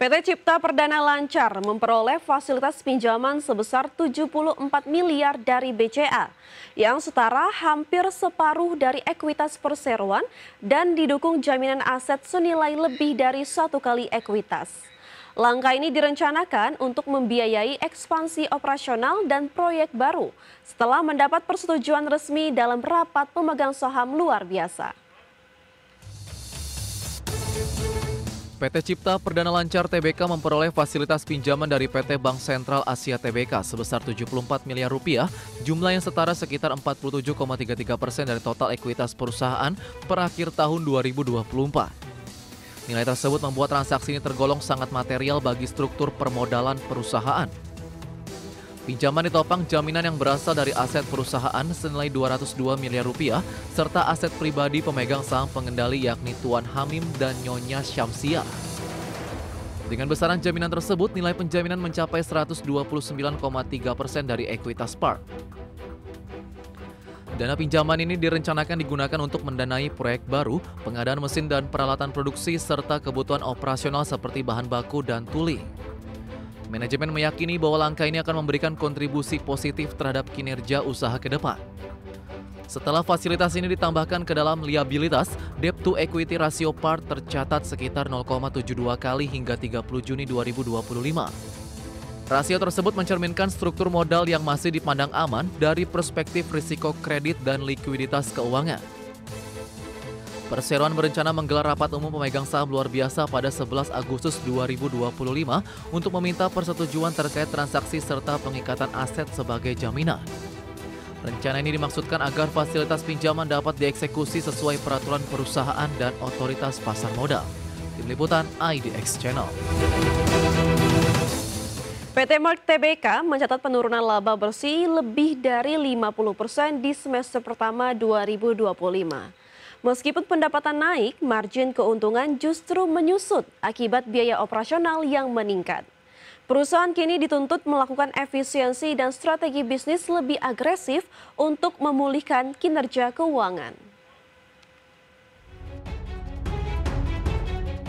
PT Cipta Perdana Lancar memperoleh fasilitas pinjaman sebesar 74 miliar dari BCA yang setara hampir separuh dari ekuitas perseroan dan didukung jaminan aset senilai lebih dari 1 kali ekuitas. Langkah ini direncanakan untuk membiayai ekspansi operasional dan proyek baru setelah mendapat persetujuan resmi dalam rapat pemegang saham luar biasa. PT Cipta Perdana Lancar Tbk memperoleh fasilitas pinjaman dari PT Bank Sentral Asia Tbk sebesar 74 miliar rupiah, jumlah yang setara sekitar 47,33% dari total ekuitas perusahaan per akhir tahun 2024. Nilai tersebut membuat transaksi ini tergolong sangat material bagi struktur permodalan perusahaan. Pinjaman ditopang jaminan yang berasal dari aset perusahaan senilai 202 miliar rupiah serta aset pribadi pemegang saham pengendali yakni Tuan Hamim dan Nyonya Syamsiah. Dengan besaran jaminan tersebut, nilai penjaminan mencapai 129,3% dari ekuitas par. Dana pinjaman ini direncanakan digunakan untuk mendanai proyek baru, pengadaan mesin dan peralatan produksi serta kebutuhan operasional seperti bahan baku dan tooling. Manajemen meyakini bahwa langkah ini akan memberikan kontribusi positif terhadap kinerja usaha ke depan. Setelah fasilitas ini ditambahkan ke dalam liabilitas, debt to equity ratio par tercatat sekitar 0,72 kali hingga 30 Juni 2025. Rasio tersebut mencerminkan struktur modal yang masih dipandang aman dari perspektif risiko kredit dan likuiditas keuangan. Perseroan berencana menggelar rapat umum pemegang saham luar biasa pada 11 Agustus 2025 untuk meminta persetujuan terkait transaksi serta pengikatan aset sebagai jaminan. Rencana ini dimaksudkan agar fasilitas pinjaman dapat dieksekusi sesuai peraturan perusahaan dan otoritas pasar modal. Tim Liputan IDX Channel. PT Merck Tbk mencatat penurunan laba bersih lebih dari 50% di semester pertama 2025. Meskipun pendapatan naik, margin keuntungan justru menyusut akibat biaya operasional yang meningkat. Perusahaan kini dituntut melakukan efisiensi dan strategi bisnis lebih agresif untuk memulihkan kinerja keuangan.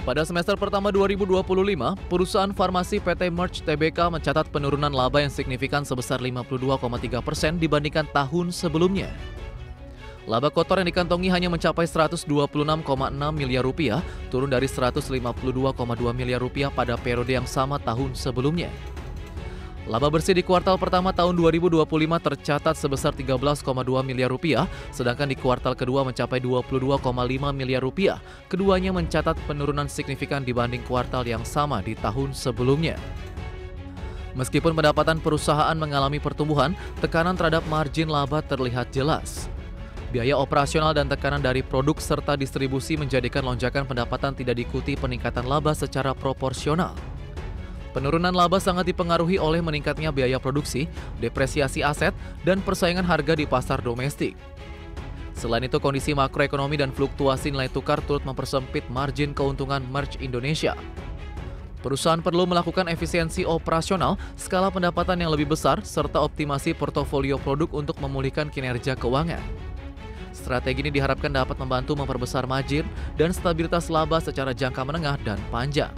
Pada semester pertama 2025, perusahaan farmasi PT Merck Tbk mencatat penurunan laba yang signifikan sebesar 52,3% dibandingkan tahun sebelumnya. Laba kotor yang dikantongi hanya mencapai 126,6 miliar rupiah, turun dari 152,2 miliar rupiah pada periode yang sama tahun sebelumnya. Laba bersih di kuartal pertama tahun 2025 tercatat sebesar 13,2 miliar rupiah, sedangkan di kuartal kedua mencapai 22,5 miliar rupiah. Keduanya mencatat penurunan signifikan dibanding kuartal yang sama di tahun sebelumnya. Meskipun pendapatan perusahaan mengalami pertumbuhan, tekanan terhadap margin laba terlihat jelas. Biaya operasional dan tekanan dari produk serta distribusi menjadikan lonjakan pendapatan tidak diikuti peningkatan laba secara proporsional. Penurunan laba sangat dipengaruhi oleh meningkatnya biaya produksi, depresiasi aset, dan persaingan harga di pasar domestik. Selain itu, kondisi makroekonomi dan fluktuasi nilai tukar turut mempersempit margin keuntungan Merck Indonesia. Perusahaan perlu melakukan efisiensi operasional, skala pendapatan yang lebih besar, serta optimasi portofolio produk untuk memulihkan kinerja keuangan. Strategi ini diharapkan dapat membantu memperbesar margin dan stabilitas laba secara jangka menengah dan panjang.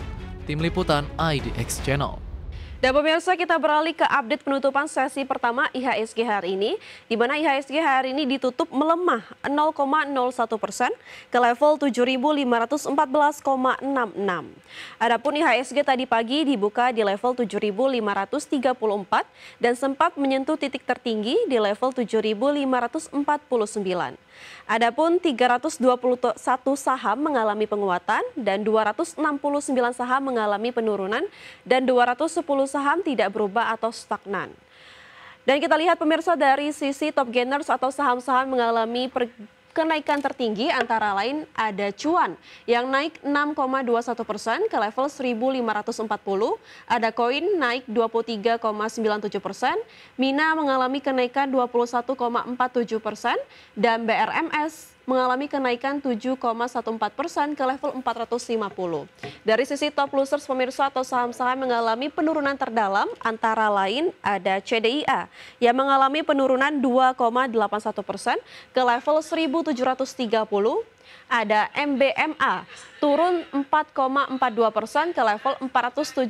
Tim Liputan IDX Channel. Dan pemirsa, kita beralih ke update penutupan sesi pertama IHSG hari ini, di mana IHSG hari ini ditutup melemah 0,01% ke level 7.514,66. Adapun IHSG tadi pagi dibuka di level 7.534 dan sempat menyentuh titik tertinggi di level 7.549. Adapun 321 saham mengalami penguatan dan 269 saham mengalami penurunan dan 210 saham tidak berubah atau stagnan. Dan kita lihat pemirsa, dari sisi top gainers atau saham-saham mengalami kenaikan tertinggi antara lain ada Cuan yang naik 6,21% ke level 1.540, ada Koin naik 23,97%, Mina mengalami kenaikan 21,47% dan BRMS mengalami kenaikan 7,14% ke level 450. Dari sisi top losers pemirsa atau saham-saham mengalami penurunan terdalam antara lain ada CDIA yang mengalami penurunan 2,81% ke level 1.730, Ada MBMA turun 4,42% ke level 476,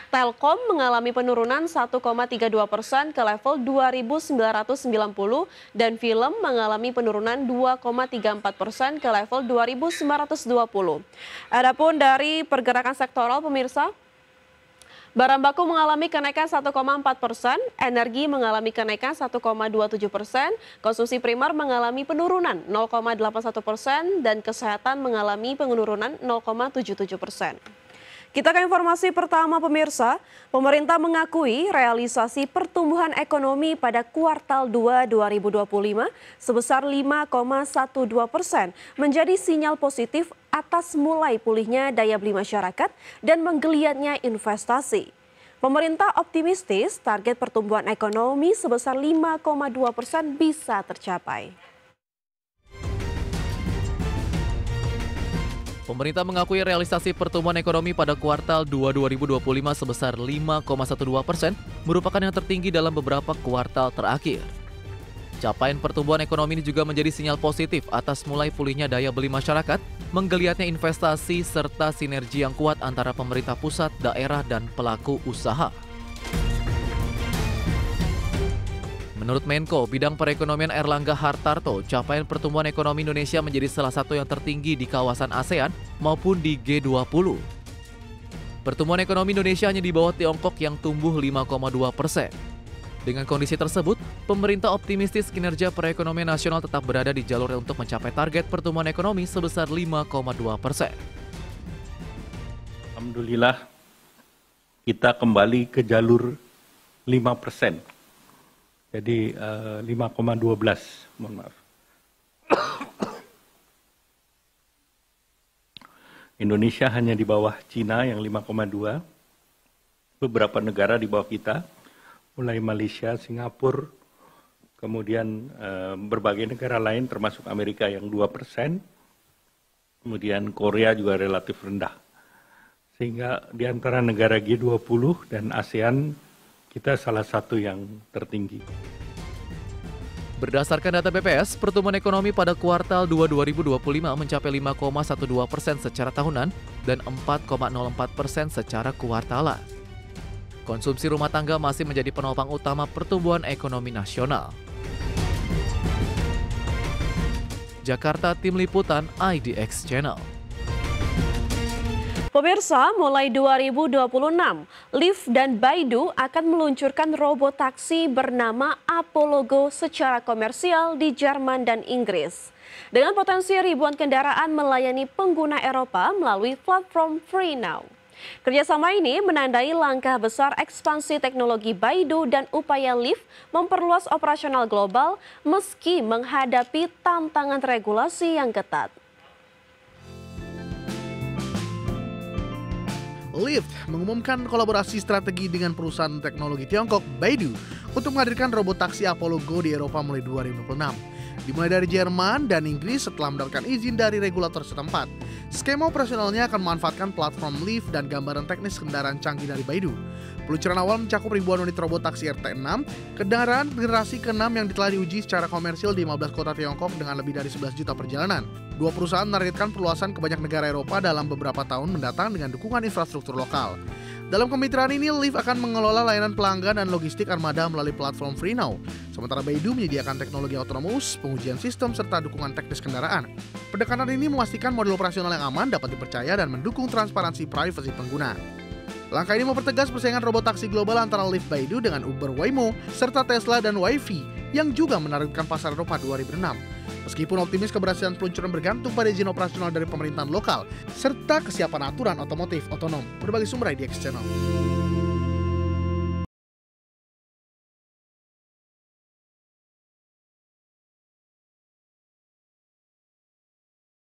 Telkom mengalami penurunan 1,32% ke level 2.990, dan film mengalami penurunan 2,34% ke level 2.920. Adapun dari pergerakan sektoral pemirsa, barang baku mengalami kenaikan 1,4%, energi mengalami kenaikan 1,27%, konsumsi primer mengalami penurunan 0,81%, dan kesehatan mengalami penurunan 0,77%. Kita ke informasi pertama pemirsa, pemerintah mengakui realisasi pertumbuhan ekonomi pada kuartal 2 2025 sebesar 5,12% menjadi sinyal positif atas mulai pulihnya daya beli masyarakat dan menggeliatnya investasi. Pemerintah optimistis target pertumbuhan ekonomi sebesar 5,2% bisa tercapai. Pemerintah mengakui realisasi pertumbuhan ekonomi pada kuartal 2 2025 sebesar 5,12% merupakan yang tertinggi dalam beberapa kuartal terakhir. Capaian pertumbuhan ekonomi ini juga menjadi sinyal positif atas mulai pulihnya daya beli masyarakat, menggeliatnya investasi, serta sinergi yang kuat antara pemerintah pusat, daerah, dan pelaku usaha. Menurut Menko Bidang Perekonomian Erlangga Hartarto, capaian pertumbuhan ekonomi Indonesia menjadi salah satu yang tertinggi di kawasan ASEAN maupun di G20. Pertumbuhan ekonomi Indonesia hanya di bawah Tiongkok yang tumbuh 5,2%. Dengan kondisi tersebut, pemerintah optimistis kinerja perekonomian nasional tetap berada di jalur untuk mencapai target pertumbuhan ekonomi sebesar 5,2%. Alhamdulillah, kita kembali ke jalur 5%. Jadi 5,12, mohon maaf. Indonesia hanya di bawah Cina yang 5,2, beberapa negara di bawah kita, mulai Malaysia, Singapura, kemudian berbagai negara lain termasuk Amerika yang 2%, kemudian Korea juga relatif rendah. Sehingga di antara negara G20 dan ASEAN, kita salah satu yang tertinggi. Berdasarkan data BPS, pertumbuhan ekonomi pada kuartal 2 2025 mencapai 5,12% secara tahunan dan 4,04% secara kuartalan. Konsumsi rumah tangga masih menjadi penopang utama pertumbuhan ekonomi nasional. Jakarta, Tim Liputan IDX Channel. Pemirsa, mulai 2026, Lyft dan Baidu akan meluncurkan robot taksi bernama Apollo Go secara komersial di Jerman dan Inggris. Dengan potensi ribuan kendaraan melayani pengguna Eropa melalui platform FreeNow. Kerjasama ini menandai langkah besar ekspansi teknologi Baidu dan upaya Lyft memperluas operasional global meski menghadapi tantangan regulasi yang ketat. Lyft mengumumkan kolaborasi strategi dengan perusahaan teknologi Tiongkok Baidu untuk menghadirkan robot taksi Apollo Go di Eropa mulai 2026. Dimulai dari Jerman dan Inggris setelah mendapatkan izin dari regulator setempat. Skema operasionalnya akan memanfaatkan platform Lyft dan gambaran teknis kendaraan canggih dari Baidu. Peluncuran awal mencakup ribuan unit robot taksi RT6, kendaraan generasi ke-6 yang telah diuji secara komersil di 15 kota Tiongkok dengan lebih dari 11 juta perjalanan. Dua perusahaan menargetkan perluasan ke banyak negara Eropa dalam beberapa tahun mendatang dengan dukungan infrastruktur lokal. Dalam kemitraan ini, Lyft akan mengelola layanan pelanggan dan logistik armada melalui platform FreeNow. Sementara Baidu menyediakan teknologi otonomus, pengujian sistem, serta dukungan teknis kendaraan. Pendekatan ini memastikan model operasional yang aman, dapat dipercaya, dan mendukung transparansi privasi pengguna. Langkah ini mempertegas persaingan robot taksi global antara Lyft Baidu dengan Uber Waymo, serta Tesla dan Wayve yang juga menargetkan pasar Eropa 2006. Meskipun optimis, keberhasilan peluncuran bergantung pada izin operasional dari pemerintahan lokal, serta kesiapan aturan otomotif otonom. Berbagai sumber IDX Channel.